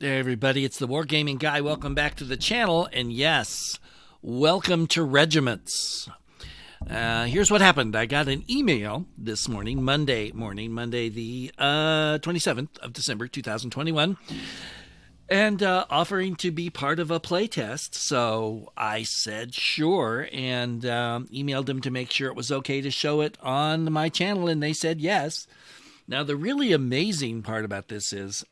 Hey everybody, it's the Wargaming Guy. Welcome back to the channel, and yes, welcome to Regiments. Here's what happened. I got an email this morning, Monday the 27th of December, 2021, and offering to be part of a playtest. So I said sure, and emailed them to make sure it was okay to show it on my channel, and they said yes. Now, the really amazing part about this is,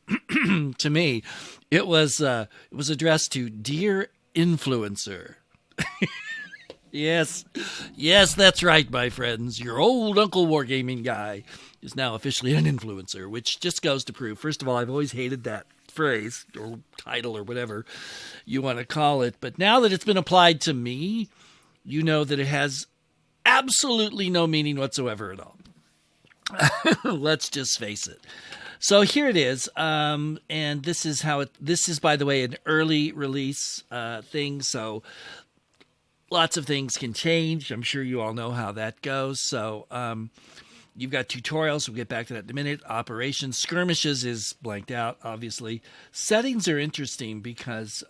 to me, it was addressed to Dear Influencer. Yes, that's right, my friends. Your old Uncle Wargaming Guy is now officially an influencer, which just goes to prove, first of all, I've always hated that phrase or title or whatever you want to call it. But now that it's been applied to me, you know that it has absolutely no meaning whatsoever at all. Let's just face it. So here it is, and this is how it. This is, by the way, an early release thing. So lots of things can change. I'm sure you all know how that goes. So you've got tutorials. We'll get back to that in a minute. Operations, skirmishes is blanked out. Obviously, settings are interesting because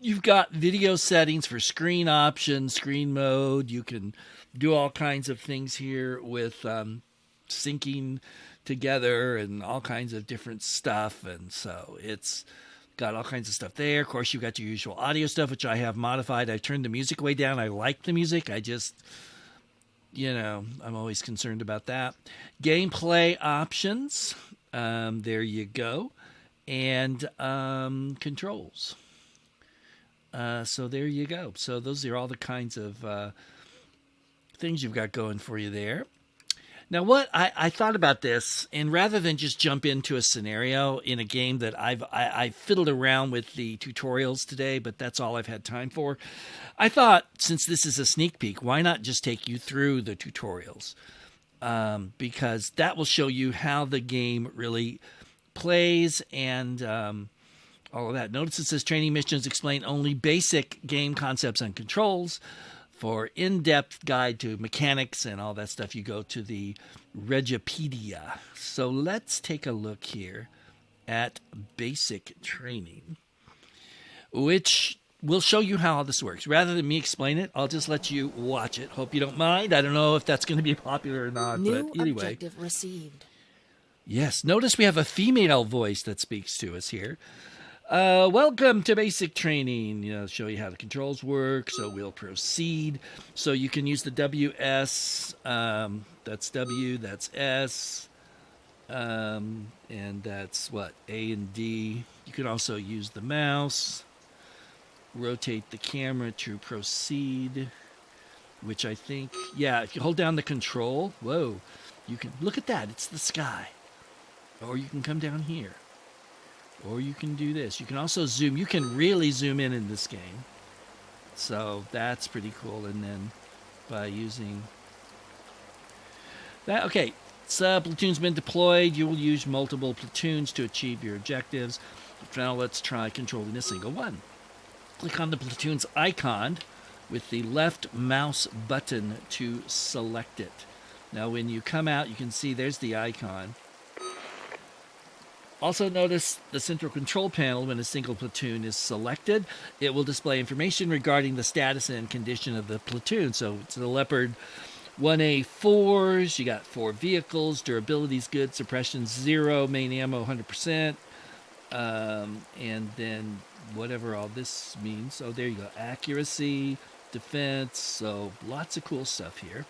you've got video settings for screen options, screen mode. You can do all kinds of things here with syncing together and all kinds of different stuff. And so it's got all kinds of stuff there. Of course, you've got your usual audio stuff, which I have modified. I turned the music way down. I like the music. I just, I'm always concerned about that. Gameplay options. There you go. And controls. So there you go. So those are all the kinds of things you've got going for you there. Now, what I thought about this, and rather than just jump into a scenario in a game that I fiddled around with the tutorials today, but that's all I've had time for, I thought, since this is a sneak peek, why not just take you through the tutorials? Because that will show you how the game really plays and all of that. Notice it says training missions explain only basic game concepts and controls. For in-depth guide to mechanics and all that stuff, you go to the Regipedia. So let's take a look here at basic training, which will show you how all this works. Rather than me explain it, I'll just let you watch it. Hope you don't mind. I don't know if that's going to be popular or not, New but anyway. Objective received. Yes, notice we have a female voice that speaks to us here. Welcome to basic training. Show you how the controls work. So we'll proceed. So you can use the WS. That's W. That's S. And that's what? A and D. You can also use the mouse. Rotate the camera to proceed. Which I think, if you hold down the control, whoa, you can look at that. It's the sky. Or you can come down here. Or you can do this. You can also zoom. You can really zoom in this game. So that's pretty cool. And then by using that, okay. So platoon's been deployed. You will use multiple platoons to achieve your objectives. Now let's try controlling a single one. Click on the platoon's icon with the left mouse button to select it. Now when you come out, you can see there's the icon. Also notice the central control panel when a single platoon is selected. It will display information regarding the status and condition of the platoon. So it's the Leopard 1A4s. You got 4 vehicles. Durability's good. Suppression 0. Main ammo 100%. And then whatever all this means. Oh, there you go. Accuracy, defense. So lots of cool stuff here.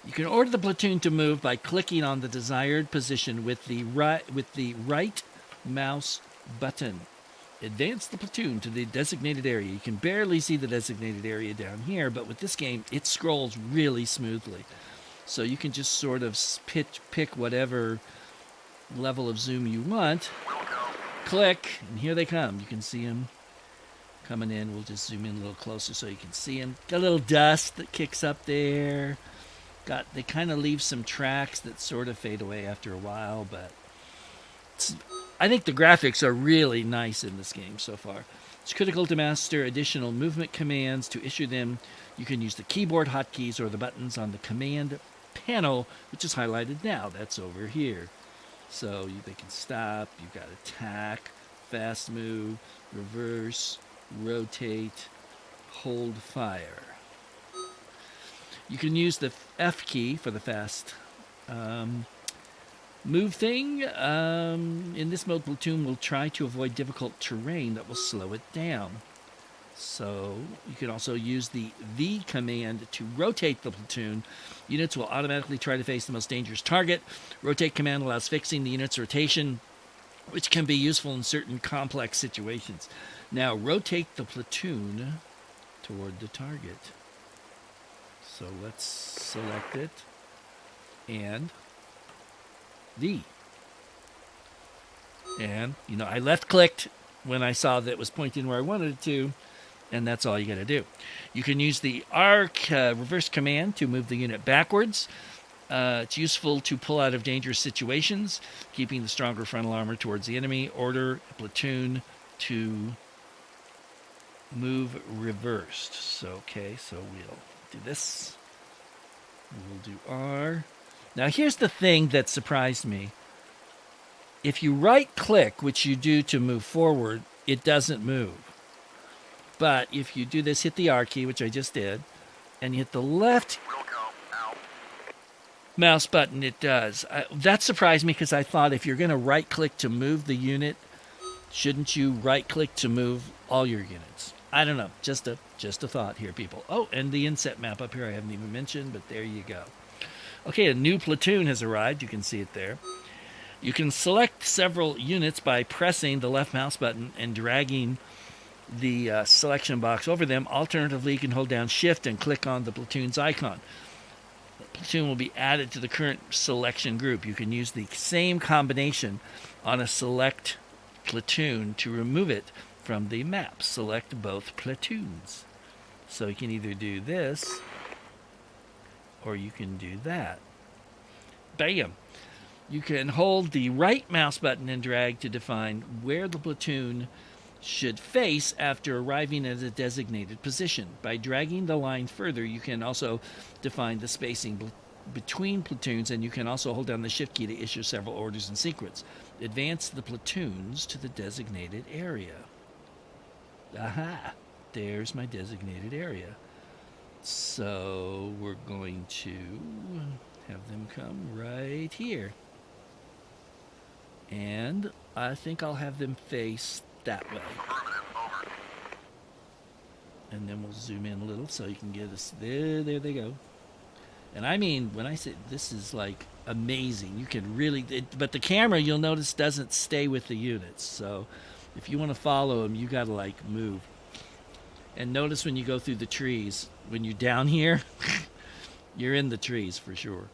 You can order the platoon to move by clicking on the desired position with the right mouse button. Advance the platoon to the designated area. You can barely see the designated area down here, but with this game, it scrolls really smoothly. So you can just sort of pick whatever level of zoom you want. Click, and here they come. You can see them coming in. We'll just zoom in a little closer so you can see them. Got a little dust that kicks up there. They kind of leave some tracks that sort of fade away after a while, but I think the graphics are really nice in this game so far. It's critical to master additional movement commands. To issue them, you can use the keyboard hotkeys or the buttons on the command panel, which is highlighted now. That's over here. So they can stop. You've got attack, fast move, reverse, rotate, hold fire. You can use the F key for the fast move thing. In this mode, platoon will try to avoid difficult terrain that will slow it down. So you can also use the V command to rotate the platoon. Units will automatically try to face the most dangerous target. Rotate command allows fixing the unit's rotation, which can be useful in certain complex situations. Now rotate the platoon toward the target. So let's select it and V. And, I left-clicked when I saw that it was pointing where I wanted it to, and that's all you got to do. You can use the arc reverse command to move the unit backwards. It's useful to pull out of dangerous situations, keeping the stronger frontal armor towards the enemy. Order a platoon to move reversed. So we'll do this. We'll do R. Now here's the thing that surprised me. If you right-click, which you do to move forward, it doesn't move. But if you do this, hit the R key, which I just did, and you hit the left mouse button, it does. That surprised me because I thought if you're going to right-click to move the unit, shouldn't you right-click to move all your units? I don't know. Just a thought here, people. Oh, and the inset map up here I haven't even mentioned, but there you go. Okay, a new platoon has arrived. You can see it there. You can select several units by pressing the left mouse button and dragging the selection box over them. Alternatively, you can hold down Shift and click on the platoon's icon. The platoon will be added to the current selection group. You can use the same combination on a select platoon to remove it from the map. Select both platoons. So you can either do this or you can do that. Bam! You can hold the right mouse button and drag to define where the platoon should face after arriving at a designated position. By dragging the line further, you can also define the spacing between platoons, and you can also hold down the Shift key to issue several orders in sequence. Advance the platoons to the designated area. Aha! There's my designated area. So we're going to have them come right here. And I think I'll have them face that way. And then we'll zoom in a little so you can get us. There they go. And I mean, when I say this is like amazing, you can really, but the camera, you'll notice, doesn't stay with the units. So if you want to follow them, you got to like move. And notice when you go through the trees, when you're down here, you're in the trees for sure.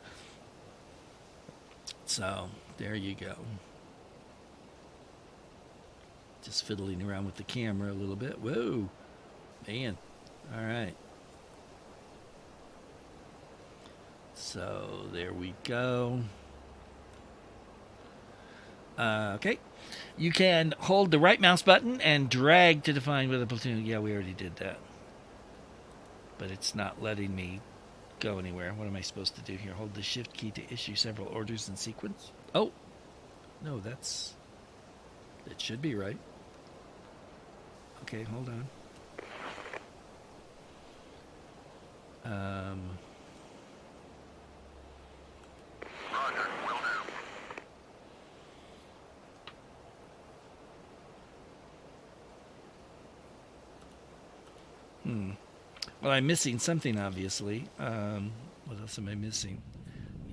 So there you go. Just fiddling around with the camera a little bit. Whoa, man. All right. So there we go. Okay. You can hold the right mouse button and drag to define where the platoon. Yeah, we already did that. But it's not letting me go anywhere. What am I supposed to do here? Hold the Shift key to issue several orders in sequence. Oh, no, that should be right. Okay, hold on. Roger, will do. Well, I'm missing something, obviously. What else am I missing?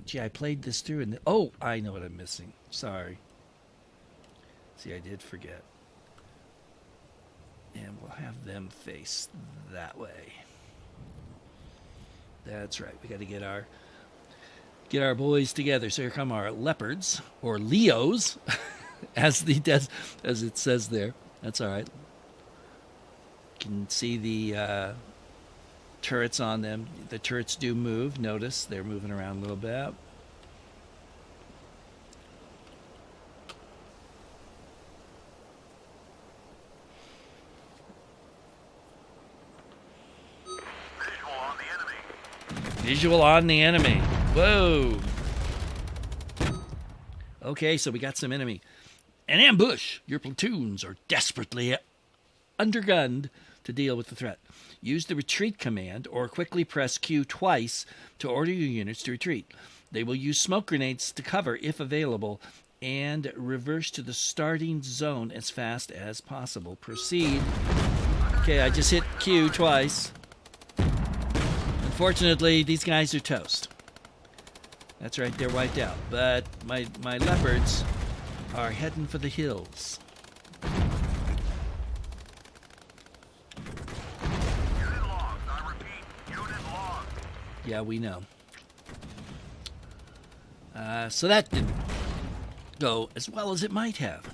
Gee, I played this through and... Oh, I know what I'm missing. Sorry. See, I did forget. And we'll have them face that way. That's right. We got to get our boys together. So here come our leopards, or Leos, as it says there. That's all right. You can see the turrets on them. The turrets do move. Notice they're moving around a little bit. Visual on the enemy. Whoa. Okay, so we got some enemy. An ambush! Your platoons are desperately undergunned to deal with the threat. Use the retreat command or quickly press Q twice to order your units to retreat. They will use smoke grenades to cover if available and reverse to the starting zone as fast as possible. Proceed. Okay, I just hit Q twice. Unfortunately, these guys are toast. That's right, they're wiped out. But my leopards are heading for the hills. Unit lost. I repeat, unit lost. Yeah, we know. So that didn't go as well as it might have.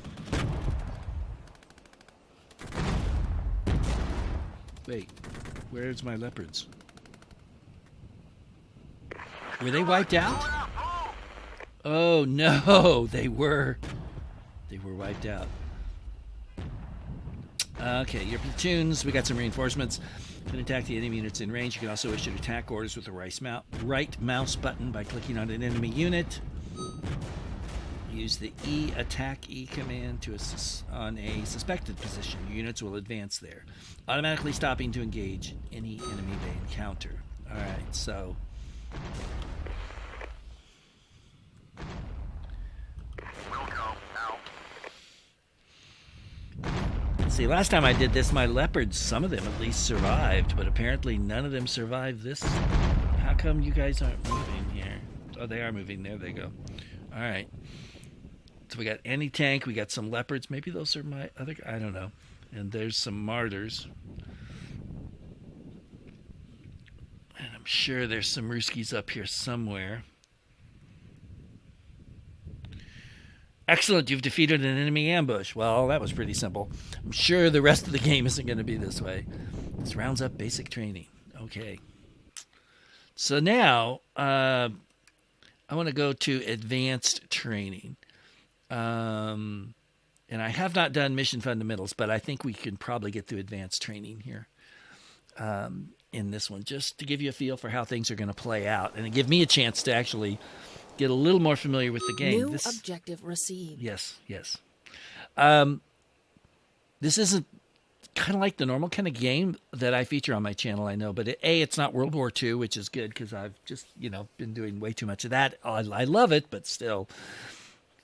Wait, where's my leopards? Were they wiped out? Oh no, they were wiped out. Okay, your platoons, we got some reinforcements. Can attack the enemy units in range. You can also issue attack orders with the right mouse button by clicking on an enemy unit. Use the attack E command to assist on a suspected position. Your units will advance there, automatically stopping to engage any enemy they encounter. All right, so Will go. Out. see, last time I did this, my leopards, some of them at least survived, but apparently none of them survived this. How come you guys aren't moving here? Oh, they are moving. There they go. All right. So we got anti-tank, we got some leopards. Maybe those are my other... I don't know. And there's some martyrs. And I'm sure there's some Ruskies up here somewhere. Excellent, you've defeated an enemy ambush. Well, that was pretty simple. I'm sure the rest of the game isn't going to be this way. This rounds up basic training. Okay. So now, I want to go to advanced training. And I have not done mission fundamentals, but I think we can probably get through advanced training here in this one, just to give you a feel for how things are going to play out and give me a chance to actually get a little more familiar with the game. New objective received. Yes. This isn't kind of like the normal kind of game that I feature on my channel, I know, but it's not World War II, which is good because I've just, been doing way too much of that. I love it, but still,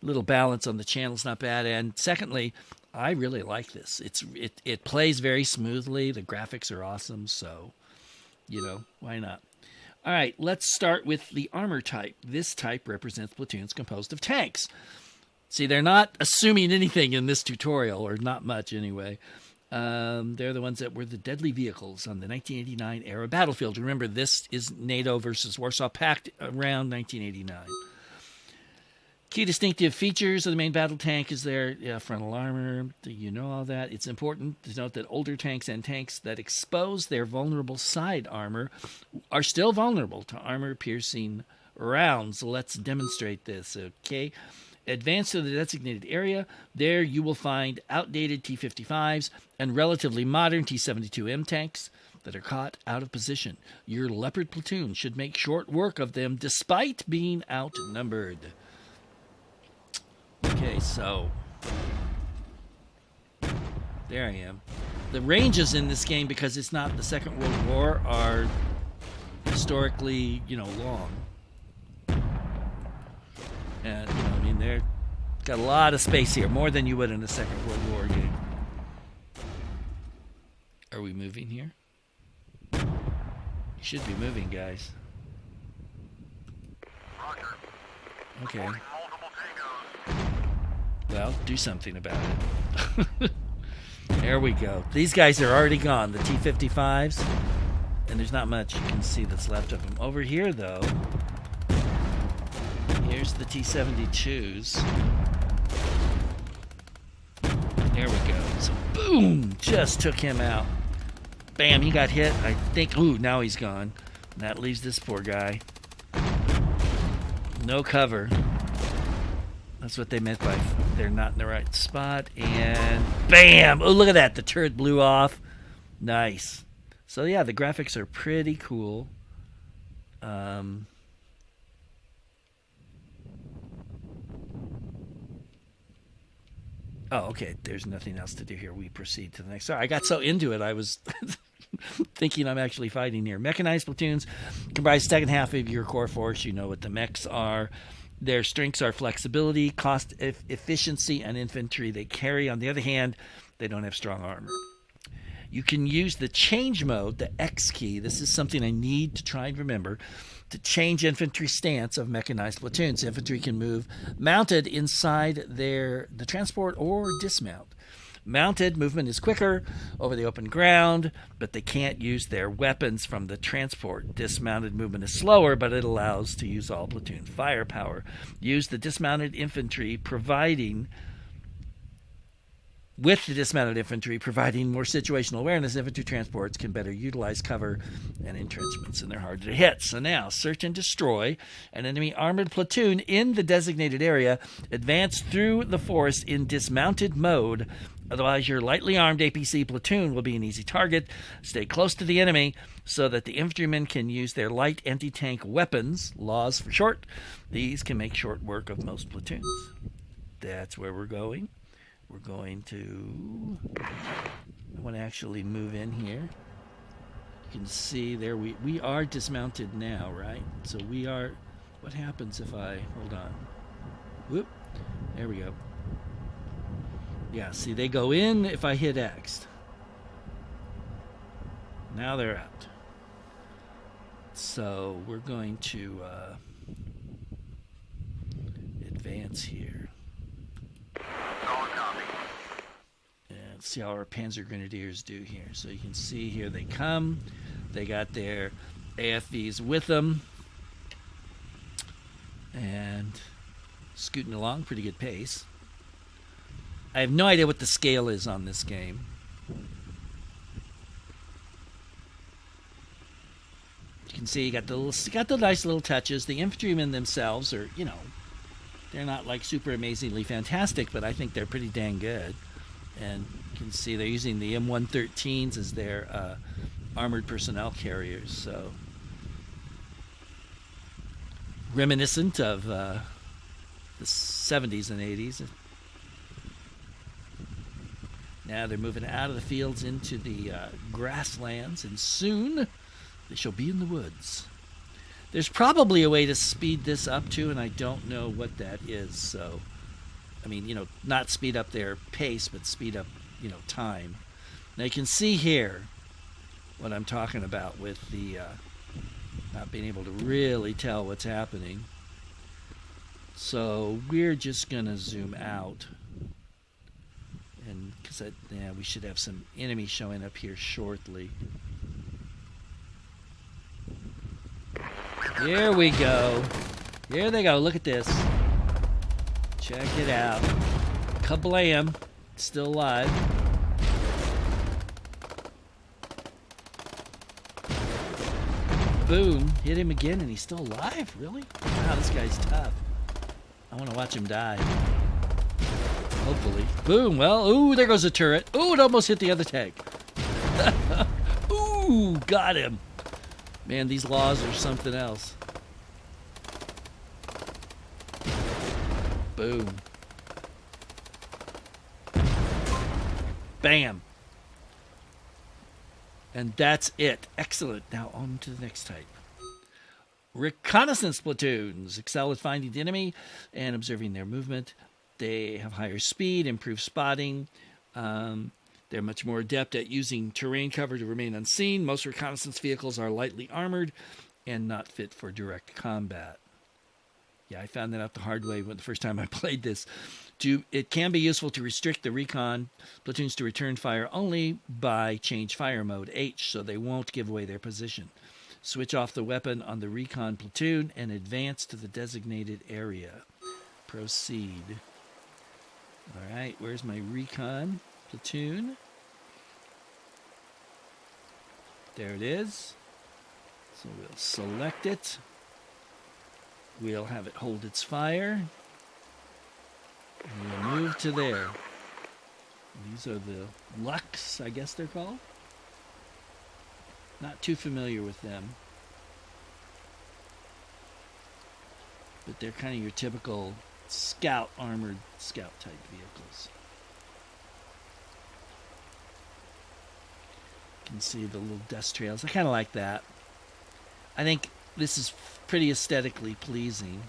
little balance on the channel is not bad. And secondly, I really like this. It plays very smoothly. The graphics are awesome, so why not? All right, let's start with the armor type. This type represents platoons composed of tanks. See, they're not assuming anything in this tutorial, or not much anyway. They're the ones that were the deadly vehicles on the 1989 era battlefield. Remember, this is NATO versus Warsaw Pact around 1989. Key distinctive features of the main battle tank is their frontal armor. You know all that. It's important to note that older tanks and tanks that expose their vulnerable side armor are still vulnerable to armor-piercing rounds. Let's demonstrate this, okay? Advance to the designated area. There you will find outdated T-55s and relatively modern T-72M tanks that are caught out of position. Your Leopard platoon should make short work of them despite being outnumbered. Okay, so there I am. The ranges in this game, because it's not the Second World War, are historically, long. And, they're got a lot of space here, more than you would in a Second World War game. Are we moving here? You should be moving, guys. Roger. Okay. Multiple tangos. Well, do something about it. There we go. These guys are already gone, the T-55s. And there's not much you can see that's left of them. Over here, though, here's the T-72s. There we go. So, boom! Just took him out. Bam, he got hit. I think, now he's gone. And that leaves this poor guy. No cover. That's what they meant by they're not in the right spot. And bam! Oh, look at that. The turret blew off. Nice. So, yeah, the graphics are pretty cool. Oh, okay. There's nothing else to do here. We proceed to the next. Sorry, I got so into it, I was thinking I'm actually fighting here. Mechanized platoons comprise the second half of your core force. You know what the mechs are. Their strengths are flexibility, cost efficiency, and infantry they carry. On the other hand, they don't have strong armor. You can use the change mode, the X key. This is something I need to try and remember, to change infantry stance of mechanized platoons. Infantry can move mounted inside the transport or dismount. Mounted movement is quicker over the open ground, but they can't use their weapons from the transport. Dismounted movement is slower, but it allows to use all platoon firepower. Use the dismounted infantry providing more situational awareness. Infantry transports can better utilize cover and entrenchments, and they're harder to hit. So now, search and destroy an enemy armored platoon in the designated area. Advance through the forest in dismounted mode. Otherwise, your lightly armed APC platoon will be an easy target. Stay close to the enemy so that the infantrymen can use their light anti-tank weapons, LAWs for short. These can make short work of most platoons. That's where we're going. We're going to... I want to actually move in here. You can see there we are dismounted now, right? So we are... What happens if I... Hold on. Whoop. There we go. Yeah, see, they go in if I hit X. Now they're out. So we're going to advance here. And see how our Panzer Grenadiers do here. So you can see here they come. They got their AFVs with them. And scooting along, pretty good pace. I have no idea what the scale is on this game. You can see you got the nice little touches. The infantrymen themselves are, they're not like super amazingly fantastic, but I think they're pretty dang good. And you can see they're using the M113s as their armored personnel carriers. So reminiscent of the 70s and 80s. Now they're moving out of the fields into the grasslands, and soon they shall be in the woods. There's probably a way to speed this up too, and I don't know what that is. So, I mean, not speed up their pace, but speed up, time. Now you can see here what I'm talking about with the not being able to really tell what's happening. So we're just going to zoom out. And because we should have some enemies showing up here shortly. Here we go. Here they go. Look at this. Check it out. Kablam. Still alive. Boom. Hit him again and he's still alive? Really? Wow, this guy's tough. I want to watch him die. Hopefully. Boom. Well, ooh, there goes a turret. Ooh, it almost hit the other tank. Ooh, got him. Man, these laws are something else. Boom. Bam. And that's it. Excellent. Now on to the next type. Reconnaissance platoons excel at finding the enemy and observing their movement. They have higher speed, improved spotting. They're much more adept at using terrain cover to remain unseen. Most reconnaissance vehicles are lightly armored and not fit for direct combat. Yeah, I found that out the hard way the first time I played this. It can be useful to restrict the recon platoons to return fire only by change fire mode H, so they won't give away their position. Switch off the weapon on the recon platoon and advance to the designated area. Proceed. All right, where's my recon platoon? There it is. So we'll select it. We'll have it hold its fire. And we'll move to there. These are the Lux, I guess they're called. Not too familiar with them. But they're kind of your typical armored scout type vehicles. can see the little dust trails. I kind of like that. I think this is pretty aesthetically pleasing,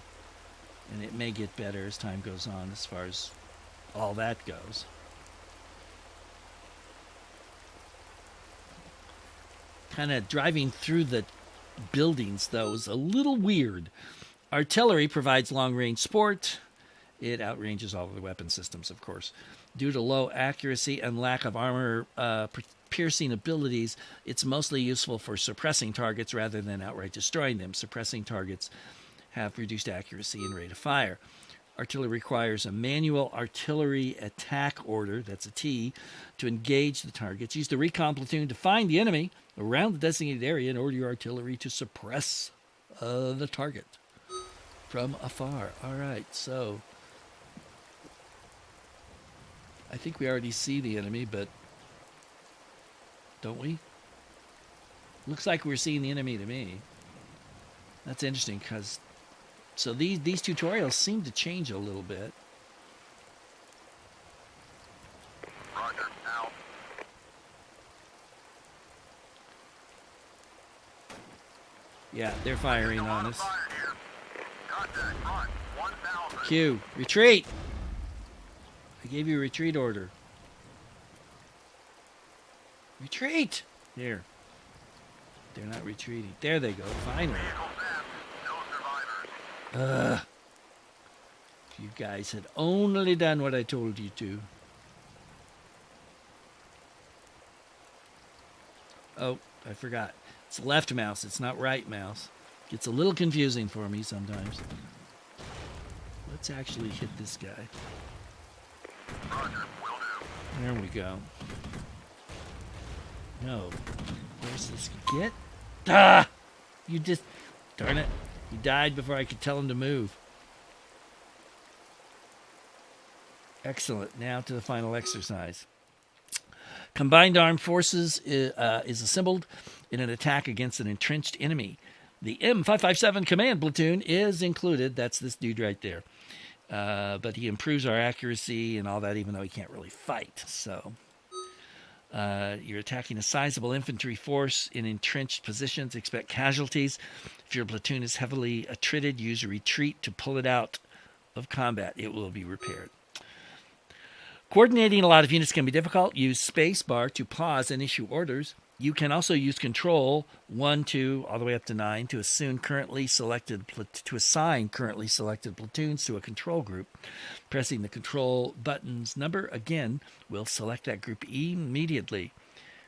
and it may get better as time goes on as far as all that goes. Kind of driving through the buildings, though, is a little weird. Artillery provides long-range support. It outranges all of the weapon systems, of course. Due to low accuracy and lack of armor piercing abilities, it's mostly useful for suppressing targets rather than outright destroying them. Suppressing targets have reduced accuracy and rate of fire. Artillery requires a manual artillery attack order, that's a T, to engage the targets. Use the recon platoon to find the enemy around the designated area and order your artillery to suppress the target from afar. All right, so I think we already see the enemy, but don't we? Looks like we're seeing the enemy to me. That's interesting because so these tutorials seem to change a little bit. Roger, out. Yeah, they're firing on us. Fire here. Contact front, 1,000. Q, retreat! I gave you a retreat order. Retreat! Here. They're not retreating. There they go, finally. Vehicle down. No survivors. If you guys had only done what I told you to. Oh, I forgot. It's left mouse, it's not right mouse. Gets a little confusing for me sometimes. Let's actually hit this guy. Roger, will do. There we go. No. Where's this? Get? Ah! You just... Darn it. He died before I could tell him to move. Excellent. Now to the final exercise. Combined Armed Forces is assembled in an attack against an entrenched enemy. The M557 Command Platoon is included. That's this dude right there. But he improves our accuracy and all that, even though he can't really fight. So you're attacking a sizable infantry force in entrenched positions. Expect casualties. If your platoon is heavily attrited, use a retreat to pull it out of combat. It will be repaired. Coordinating a lot of units can be difficult. Use spacebar to pause and issue orders. You can also use Control 1, 2, all the way up to 9 to assign currently selected platoons to a control group. Pressing the control button's number again will select that group immediately.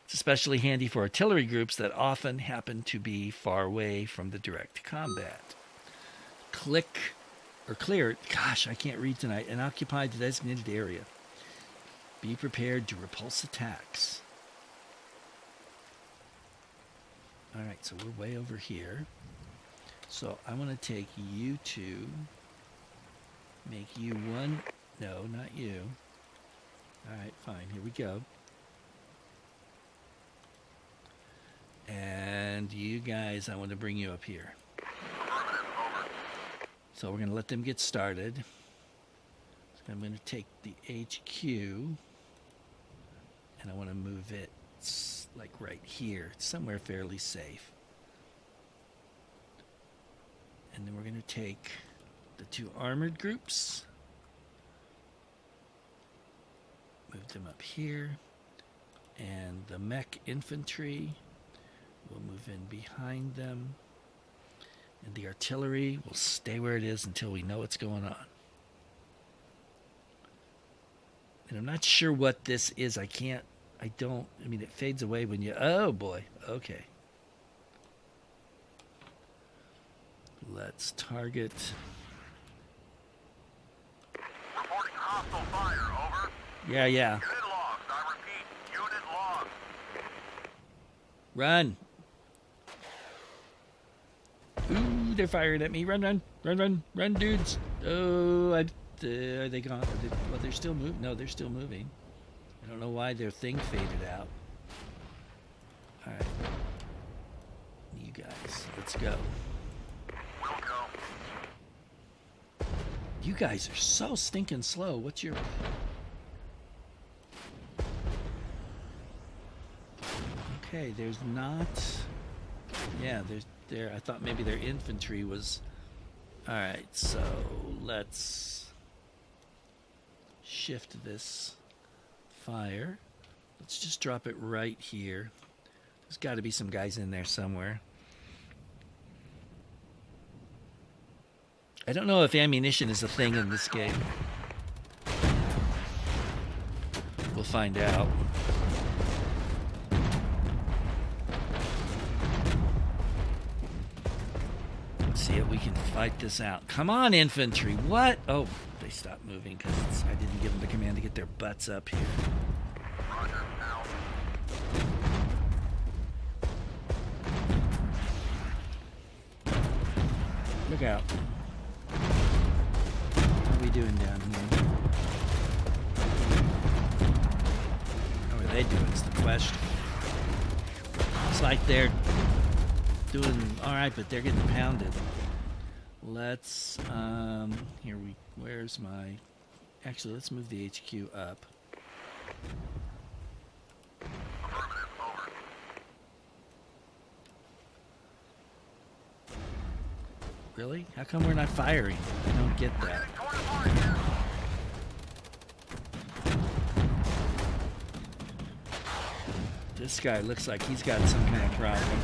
It's especially handy for artillery groups that often happen to be far away from the direct combat. Click or clear. Gosh, I can't read tonight. And occupy the designated area. Be prepared to repulse attacks. All right, so we're way over here. So I want to take you two, make you one. No, not you. All right, fine. Here we go. And you guys, I want to bring you up here. So we're going to let them get started. So I'm going to take the HQ, and I want to move it like right here. It's somewhere fairly safe. And then we're going to take the two armored groups, move them up here, and the mech infantry will move in behind them, and the artillery will stay where it is until we know what's going on. And I'm not sure what this is. I mean, it fades away when you... Oh, boy. Okay. Let's target... Reporting hostile fire, over. Yeah. Unit lost, I repeat, unit lost. Run. Ooh, they're firing at me. Run, dudes. Oh, are they gone? Well, they're still moving. No, they're still moving. I don't know why their thing faded out. All right. You guys, let's go. We'll go. You guys are so stinking slow. What's your... Okay, there's not. Yeah, there's there. I thought maybe their infantry was. All right, so let's shift this fire. Let's just drop it right here. There's got to be some guys in there somewhere. I don't know if ammunition is a thing in this game. We'll find out. Let's see if we can fight this out. Come on, infantry. What? Oh, they stopped moving because I didn't give them the command to get their butts up here. Look out. How are we doing down here? How are they doing is the question. It's like they're doing all right, but they're getting pounded. Let's, where's my, actually, let's move the HQ up. Really? How come we're not firing? I don't get that. This guy looks like he's got some kind of problem.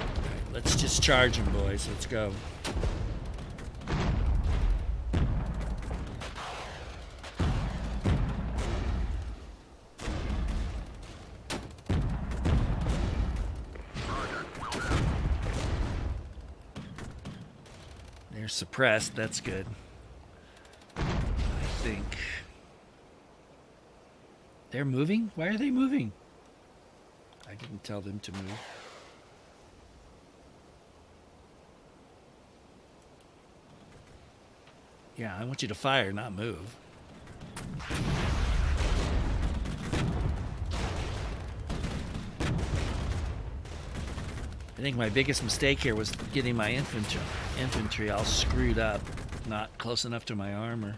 Right, let's just charge him, boys. Let's go. They're suppressed. That's good. I think they're moving. Why are they moving? I didn't tell them to move. Yeah, I want you to fire, not move. I think my biggest mistake here was getting my infantry all screwed up, not close enough to my armor.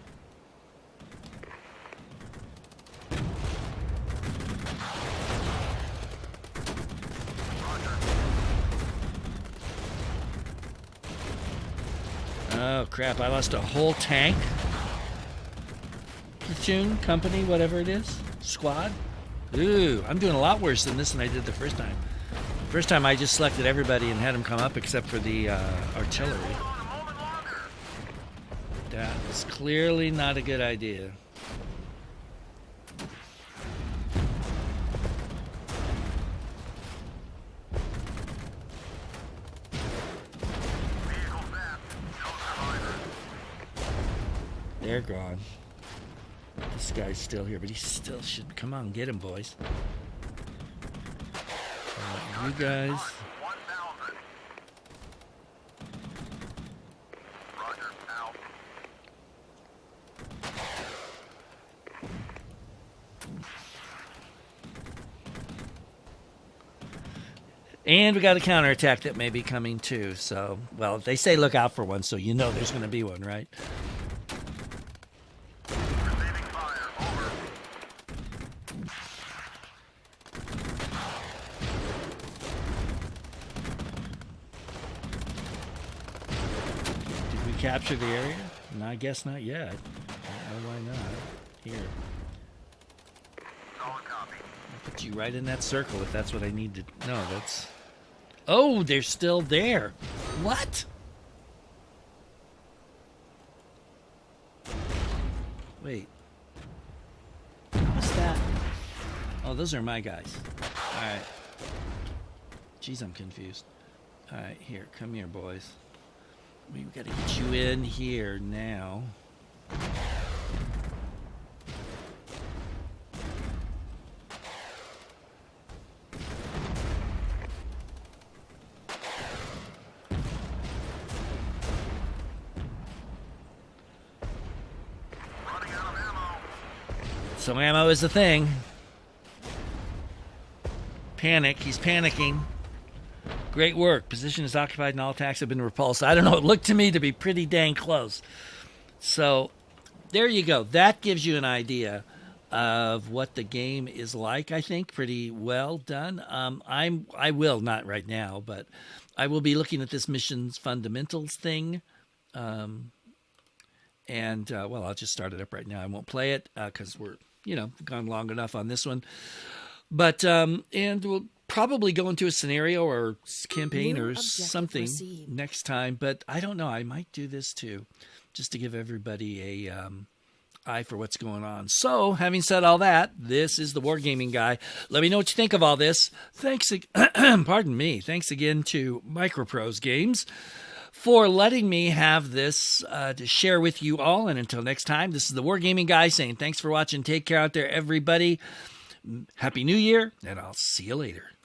Oh crap, I lost a whole tank. Platoon, company, whatever it is. Squad. Ooh, I'm doing a lot worse than this than I did the first time. First time I just selected everybody and had them come up except for the artillery. That was clearly not a good idea. They're gone. This guy's still here, but he still should. Come on, get him, boys. You guys. And we got a counterattack that may be coming too. So, well, they say look out for one, so you know there's going to be one, right? Capture the area? No, I guess not yet. I don't know why not. Here. I'll put you right in that circle if that's what I need to... No, that's... Oh, they're still there. What? Wait. What's that? Oh, those are my guys. Alright. Jeez, I'm confused. Alright, here. Come here, boys. We've got to get you in here now. Running out of ammo. So ammo is the thing. Panic. He's panicking. Great work. Position is occupied and all attacks have been repulsed. I don't know. It looked to me to be pretty dang close. So there you go. That gives you an idea of what the game is like. I think pretty well done. I will not right now, but I will be looking at this missions fundamentals thing. And well, I'll just start it up right now. I won't play it because we're gone long enough on this one. But and we'll probably go into a scenario or campaign or something next time. But I don't know. I might do this too, just to give everybody a eye for what's going on. So, having said all that, this is the Wargaming Guy. Let me know what you think of all this. Thanks, pardon me. Thanks again to Microprose Games for letting me have this to share with you all. And until next time, this is the Wargaming Guy saying thanks for watching. Take care out there, everybody. Happy New Year, and I'll see you later.